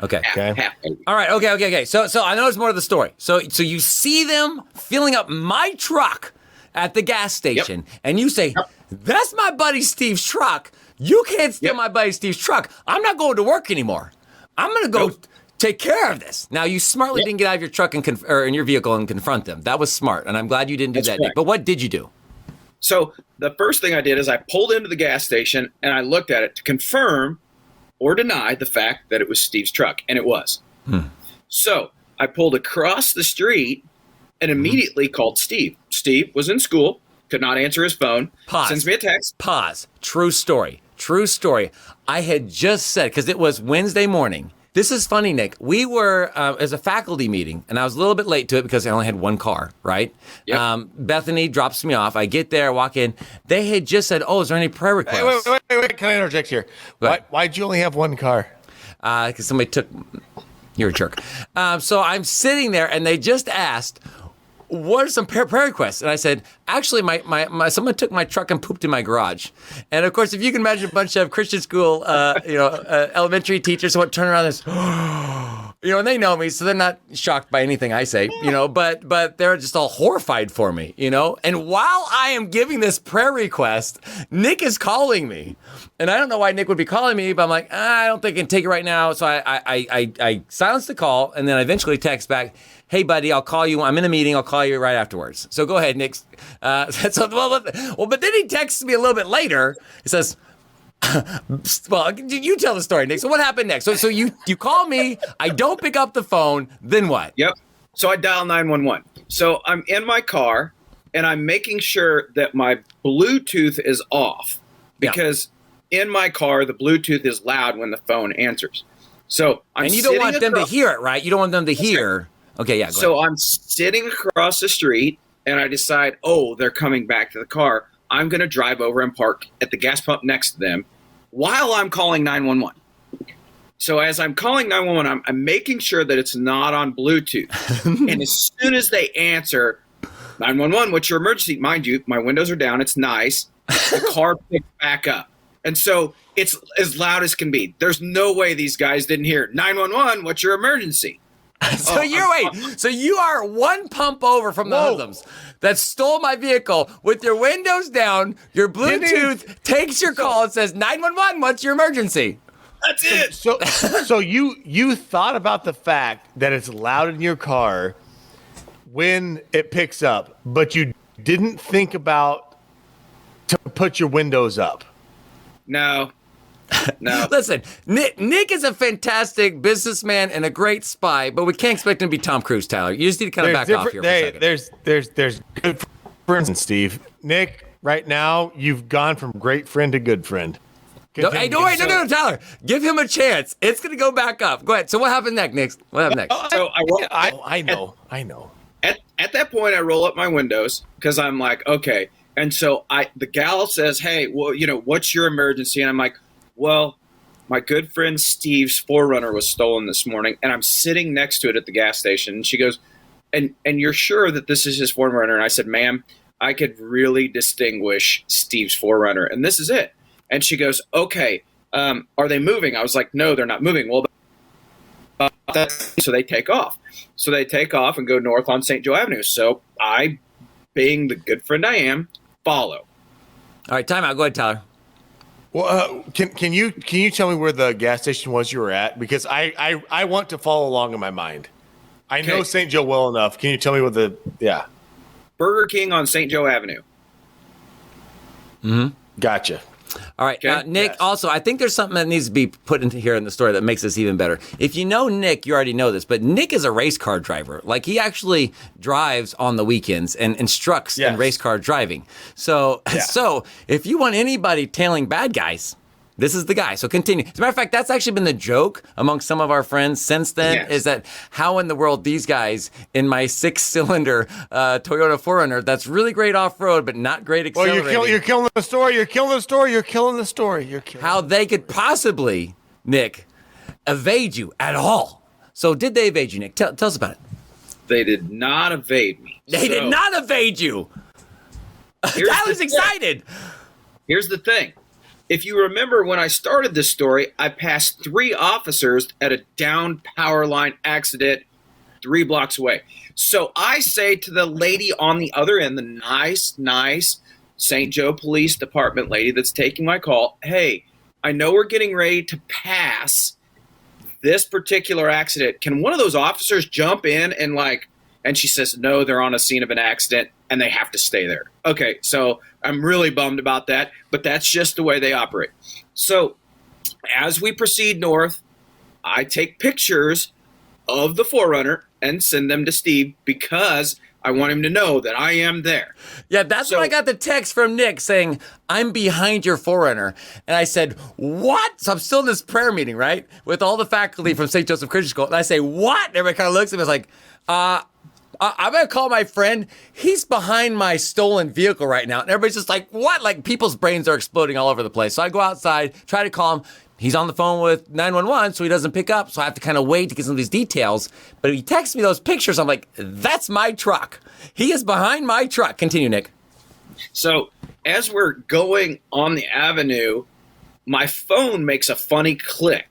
Okay. Okay. Half, maybe. All right. Okay. So I know there's more to the story. So you see them filling up my truck at the gas station, and you say, "That's my buddy Steve's truck. You can't steal my buddy Steve's truck. I'm not going to work anymore. I'm going to go take care of this." Now, you smartly didn't get out of your truck or in your vehicle and confront them. That was smart, and I'm glad you didn't do That's that, Nick. correct. But what did you do? So the first thing I did is I pulled into the gas station and I looked at it to confirm or deny the fact that it was Steve's truck, and it was. So I pulled across the street and immediately called Steve. Steve was in school, could not answer his phone, Pause. sends me a text. Pause. True story. I had just said, because it was Wednesday morning. This is funny, Nick. We were, as a faculty meeting, and I was a little bit late to it because I only had one car, right? Yep. Bethany drops me off. I get there, walk in. They had just said, is there any prayer requests? Wait. Can I interject here? Why'd you only have one car? Because somebody took, you're a jerk. So I'm sitting there, and they just asked, what are some prayer requests? And I said, actually, my someone took my truck and pooped in my garage. And of course, if you can imagine a bunch of Christian school, elementary teachers would turn around and and they know me, so they're not shocked by anything I say, but they're just all horrified for me, And while I am giving this prayer request, Nick is calling me. And I don't know why Nick would be calling me, but I'm like, I don't think I can take it right now. So I silenced the call, and then I eventually text back, hey, buddy, I'll call you. I'm in a meeting. I'll call you right afterwards. So go ahead, Nick. But then he texts me a little bit later. He says, well, you tell the story, Nick. So what happened next? So you call me. I don't pick up the phone. Then what? Yep. So I dial 911. So I'm in my car, and I'm making sure that my Bluetooth is off because in my car, the Bluetooth is loud when the phone answers. So and you don't want them to hear it, right? You don't want them to hear. Okay, yeah. So I'm sitting across the street, and I decide, they're coming back to the car. I'm going to drive over and park at the gas pump next to them while I'm calling 911. So as I'm calling 911, I'm making sure that it's not on Bluetooth. And as soon as they answer, 911, what's your emergency? Mind you, my windows are down. It's nice. The car picks back up. And so it's as loud as can be. There's no way these guys didn't hear 911, what's your emergency? So you are one pump over from the hoodlums that stole my vehicle with your windows down. Your Bluetooth takes your call and says 911. What's your emergency? That's it. So you thought about the fact that it's loud in your car when it picks up, but you didn't think about to put your windows up. No. Listen, Nick is a fantastic businessman and a great spy, but we can't expect him to be Tom Cruise, Tyler. You just need to kind of back off here for a second. There's good friends, Steve. Nick, right now, you've gone from great friend to good friend. No, hey, no, wait, no, Tyler. Give him a chance. It's going to go back up. Go ahead. So what happened next? What happened next? So I know. At that point, I roll up my windows because I'm like, okay. And so the gal says, hey, well, what's your emergency? And I'm like, well, my good friend Steve's 4Runner was stolen this morning, and I'm sitting next to it at the gas station. And she goes, and you're sure that this is his 4Runner? And I said, ma'am, I could really distinguish Steve's 4Runner, and this is it. And she goes, okay, are they moving? I was like, no, they're not moving. Well, so they take off. So they take off and go north on St. Joe Avenue. So I, being the good friend I am, follow. All right, time out. Go ahead, Tyler. Well, can you tell me where the gas station was you were at? Because I want to follow along in my mind. I know St. Joe well enough. Can you tell me what Burger King on St. Joe Avenue. Mm-hmm. Gotcha. All right, Okay. Nick, Yes. also, I think there's something that needs to be put into here in the story that makes this even better. If you know Nick, you already know this, but Nick is a race car driver. Like, he actually drives on the weekends and instructs in race car driving. So, so if you want anybody tailing bad guys, this is the guy. So continue. As a matter of fact, that's actually been the joke among some of our friends since then, is that how in the world these guys in my 6-cylinder Toyota 4Runner, that's really great off-road, but not great accelerating. Well, you're killing the story. You're killing the story. You're killing the story. How they could possibly, Nick, evade you at all. So did they evade you, Nick? Tell us about it. They did not evade me. They did not evade you. Tyler's excited. Here's the thing. If you remember when I started this story, I passed 3 officers at a downed power line accident 3 blocks away. So I say to the lady on the other end, the nice St. Joe Police Department lady that's taking my call, hey, I know we're getting ready to pass this particular accident. Can one of those officers jump in and she says, no, they're on a scene of an accident and they have to stay there. Okay, so I'm really bummed about that, but that's just the way they operate. So as we proceed north, I take pictures of the 4Runner and send them to Steve because I want him to know that I am there. Yeah, that's when I got the text from Nick saying, I'm behind your 4Runner. And I said, what? So I'm still in this prayer meeting, right? With all the faculty from St. Joseph Christian School. And I say, what? And everybody kind of looks at me and is like, I'm going to call my friend. He's behind my stolen vehicle right now. And everybody's just like, what? Like, people's brains are exploding all over the place. So I go outside, try to call him. He's on the phone with 911, so he doesn't pick up. So I have to kind of wait to get some of these details. But he texts me those pictures. I'm like, that's my truck. He is behind my truck. Continue, Nick. So as we're going on the avenue, my phone makes a funny click.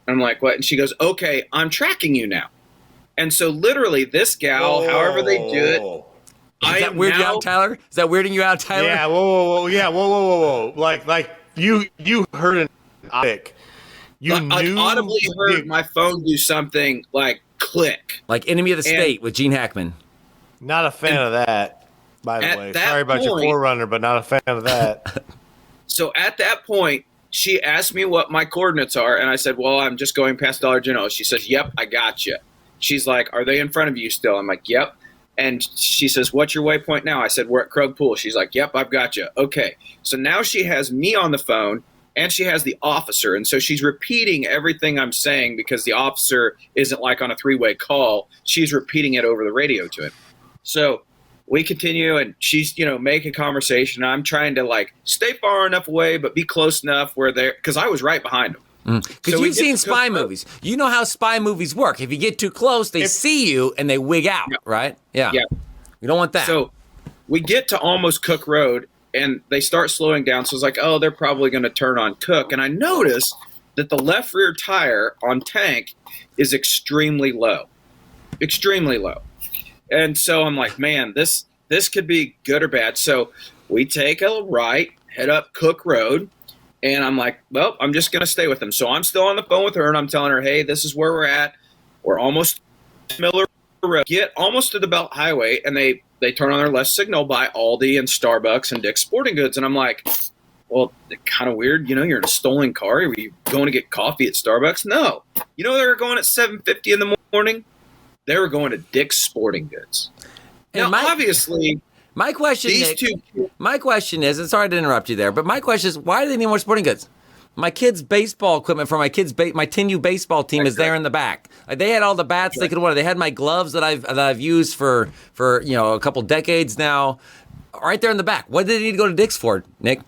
I'm like, what? And she goes, okay, I'm tracking you now. And so literally this gal, however they do it, Is that weirding you out, Tyler? Is that weirding you out, Tyler? Yeah, whoa. Like you heard an click. I audibly heard my phone do something like click. Like Enemy of the State with Gene Hackman. Not a fan of that, by the way. that Sorry about your point- 4Runner, but not a fan of that. So at that point, she asked me what my coordinates are, and I said, well, I'm just going past Dollar General. She says, yep, I got you. She's like, are they in front of you still? I'm like, yep. And she says, what's your waypoint now? I said, we're at Krug Pool. She's like, yep, I've got you. Okay. So now she has me on the phone and she has the officer. And so she's repeating everything I'm saying because the officer isn't like on a 3-way call. She's repeating it over the radio to him. So we continue and she's, making conversation. I'm trying to stay far enough away, but be close enough where they're, because I was right behind them. Because you've seen spy movies. You know how spy movies work. If you get too close, they see you and they wig out, right? Yeah. You don't want that. So we get to almost Cook Road and they start slowing down. So it's like, oh, they're probably going to turn on Cook. And I notice that the left rear tire on Tank is extremely low. Extremely low. And so I'm like, man, this could be good or bad. So we take a right, head up Cook Road. And I'm like, well, I'm just going to stay with them. So I'm still on the phone with her, and I'm telling her, hey, this is where we're at. We're almost Miller Road. Get almost to the Belt Highway, and they turn on their left signal by Aldi and Starbucks and Dick's Sporting Goods. And I'm like, well, kind of weird. You're in a stolen car. Are you going to get coffee at Starbucks? No. They were going at 7:50 in the morning? They were going to Dick's Sporting Goods. And now, obviously... My question, Nick, my question is, and sorry to interrupt you there, but my question is, why do they need more sporting goods? my kids' baseball equipment for my kids' my 10U baseball team is there in the back. Like, they had all the bats they could want. They had my gloves that I've used for a couple decades now, right there in the back. What did they need to go to Dick's for, Nick?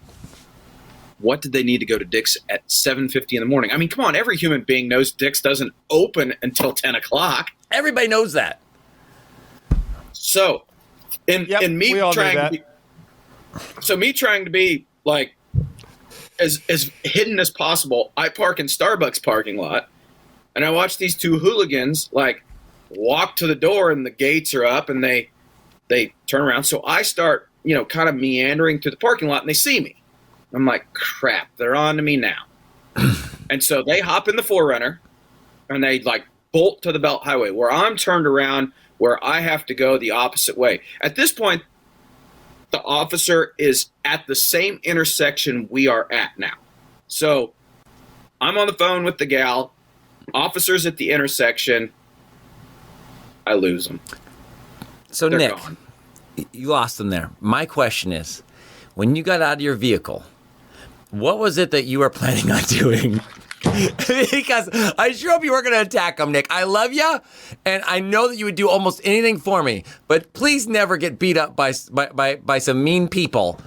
What did they need to go to Dick's at 7:50 in the morning? I mean, come on, every human being knows Dick's doesn't open until 10 o'clock. Everybody knows that. So, me trying to be like as hidden as possible, I park in Starbucks parking lot, and I watch these two hooligans like walk to the door, and the gates are up, and they turn around. So I start, kind of meandering through the parking lot, and they see me. I'm like, crap, they're on to me now. And so they hop in the 4Runner, and they like bolt to the Belt Highway, where I'm turned around, where I have to go the opposite way. At this point, the officer is at the same intersection we are at now. So I'm on the phone with the gal. Officer's at the intersection. I lose them. So, They're Nick, gone. you lost them there. My question is, when you got out of your vehicle, what was it that you were planning on doing? Because I sure hope you weren't going to attack them, Nick. I love you, and I know that you would do almost anything for me. But please never get beat up by some mean people.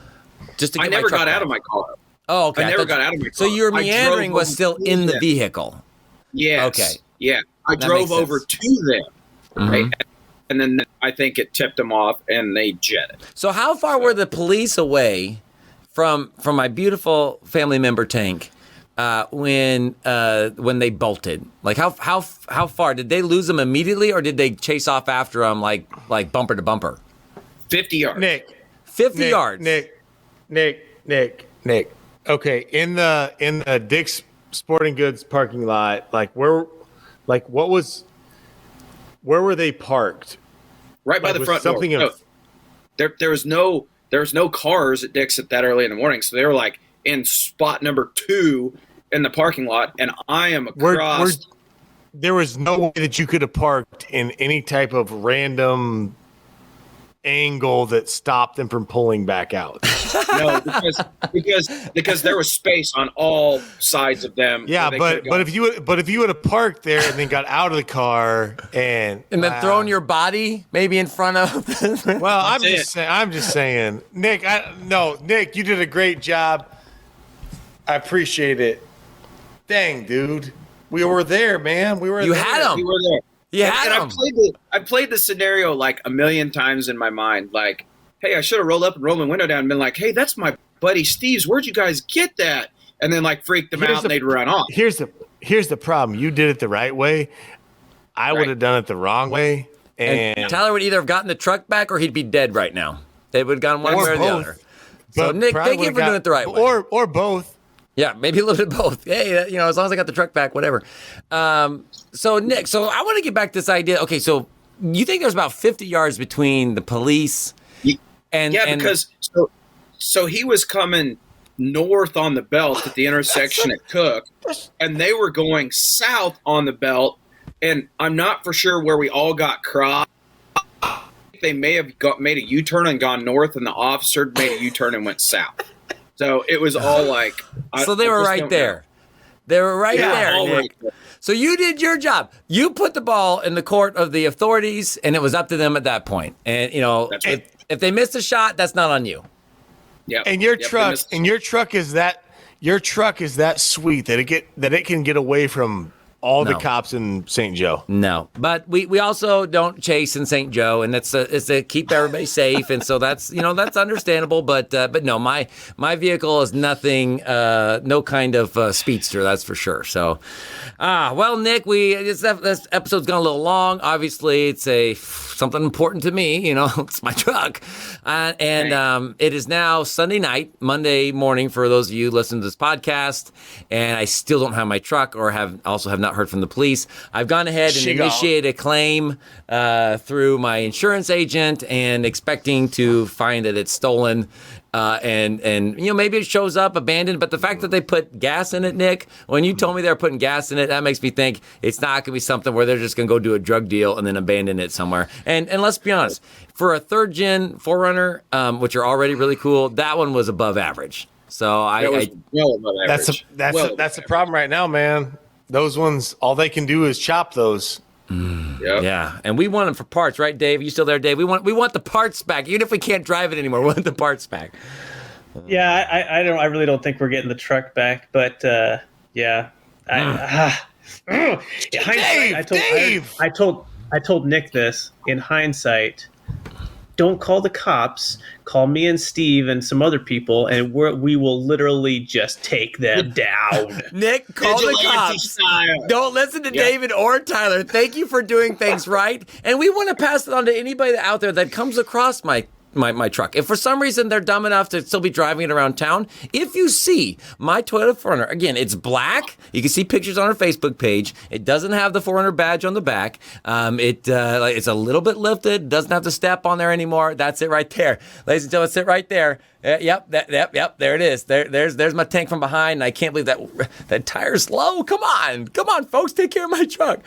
Just to get I never my truck got out back. of my car. Oh, okay. I never got out of my car. So your I meandering drove was still over in to the them. vehicle. Yes. Okay. Yeah. I That drove makes over sense. to them. Right? Mhm. And then I think it tipped them off, and they jetted. So how far were the police away from my beautiful family member Tank when they bolted? Like how far did they lose them immediately, or did they chase off after them like bumper to bumper? 50 yards. Nick. 50 yards. Nick. Okay, in the Dick's Sporting Goods parking lot, where were they parked? Right by Like, the was front something door. of- There was no cars at Dick's at that early in the morning, so they were like in spot number 2 in the parking lot, and I am across. There was no way that you could have parked in any type of random angle that stopped them from pulling back out. No, because there was space on all sides of them. Yeah, where they but could've if you would have parked there and then got out of the car and then thrown your body maybe in front of. well, I'm That's just saying, Nick. Nick, you did a great job. I appreciate it. Dang, dude, we were there, man. We were. You there. had 'em. We were there. You had and 'em. I played the scenario like a million times in my mind. Like, hey, I should have rolled up and rolled my window down and been like, hey, that's my buddy Steve's. Where'd you guys get that? And then like freak them out and they'd run off. Here's the problem. You did it the right way. I would have done it the wrong way. And Tyler would either have gotten the truck back or he'd be dead right now. They would have gone one Or way or the both. other. So, but Nick, probably thank you for would've doing it the right way. Or both. Yeah, maybe a little bit of both. Hey, as long as I got the truck back, whatever. So, Nick, I want to get back to this idea. Okay, so you think there's about 50 yards between the police and... Because so he was coming north on the belt at the intersection at Cook, and they were going south on the belt, and I'm not for sure where we all got crossed. They may have made a U-turn and gone north, and the officer made a U-turn and went south. So it was all like... So they were right there. They were right there, all Nick. right there. So you did your job. You put the ball in the court of the authorities, and it was up to them at that point. And, That's right. if they missed a shot, that's not on you. Yep. And your Yep, truck they missed- and your truck is that sweet that it can get away from all the No. cops in St. Joe. No, but we also don't chase in St. Joe, and it's to keep everybody safe, and so that's that's understandable. But no, my vehicle is nothing, no kind of speedster, that's for sure. So, well, Nick, this episode's gone a little long. Obviously, it's something important to me. It's my truck, and it is now Sunday night, Monday morning for those of you listening to this podcast, and I still don't have my truck, or have not heard from the police. I've gone ahead and initiated a claim through my insurance agent, and expecting to find that it's stolen. And maybe it shows up abandoned, but the fact that they put gas in it, Nick, when you told me they were putting gas in it, that makes me think it's not going to be something where they're just going to go do a drug deal and then abandon it somewhere. And let's be honest, for a third gen 4Runner, which are already really cool, that one was above average. So That was well above average. That's the problem right now, man. Those ones, all they can do is chop those. Yep. Yeah, and we want them for parts, right, Dave? You still there, Dave? We want the parts back, even if we can't drive it anymore. We want the parts back. Yeah, I really don't think we're getting the truck back, but yeah. Dave! I told Nick this. In hindsight, don't call the cops. Call me and Steve and some other people, and we will literally just take them down. Nick, call the Vigilante cops. style. Don't listen to David or Tyler. Thank you for doing things right. And we want to pass it on to anybody out there that comes across my truck. If for some reason they're dumb enough to still be driving it around town, if you see my Toyota 4Runner, again, it's black. You can see pictures on our Facebook page. It doesn't have the 4Runner badge on the back. It's a little bit lifted. Doesn't have the step on there anymore. That's it right there. Ladies and gentlemen, sit right there. Yep. There it is. There's my tank from behind, and I can't believe that tire's low. Come on, folks, take care of my truck.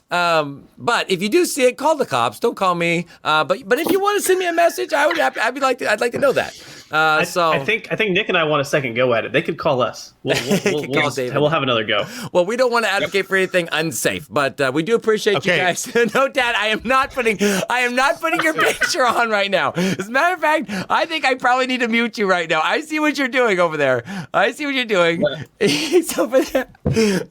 But if you do see it, call the cops. Don't call me. But if you want to send me a message, I'd like to know that. I think Nick and I want a second go at it. They could call us. We'll have another go. Well, we don't want to advocate for anything unsafe, but we do appreciate you guys. No, Dad, I am not putting your picture on right now. As a matter of fact, I think I probably need to mute you right now. I see what you're doing over there. He's over there.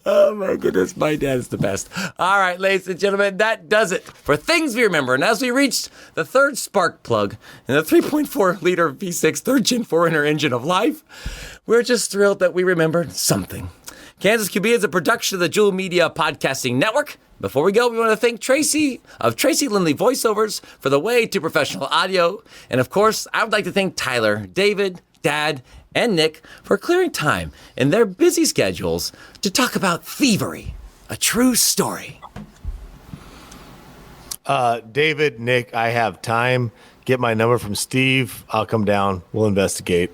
Oh my goodness, my dad is the best. All right, ladies and gentlemen, that does it for Things We Remember. And as we reached the third spark plug in the 3.4 liter V6 third gen 4Runner engine of life, we're just thrilled that we remembered something. Kansas QB is a production of the Juhl Media Podcasting Network. Before we go, we want to thank Tracy of Tracy Lindley Voiceovers for the way to professional audio. And of course, I would like to thank Tyler, David, Dad, and Nick for clearing time in their busy schedules to talk about Thievery, a true story. David, Nick, I have time. Get my number from Steve. I'll come down. We'll investigate.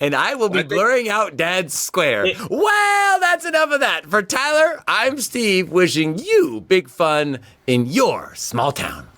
And I will be blurring out Dad's square. Well, that's enough of that. For Tyler, I'm Steve, wishing you big fun in your small town.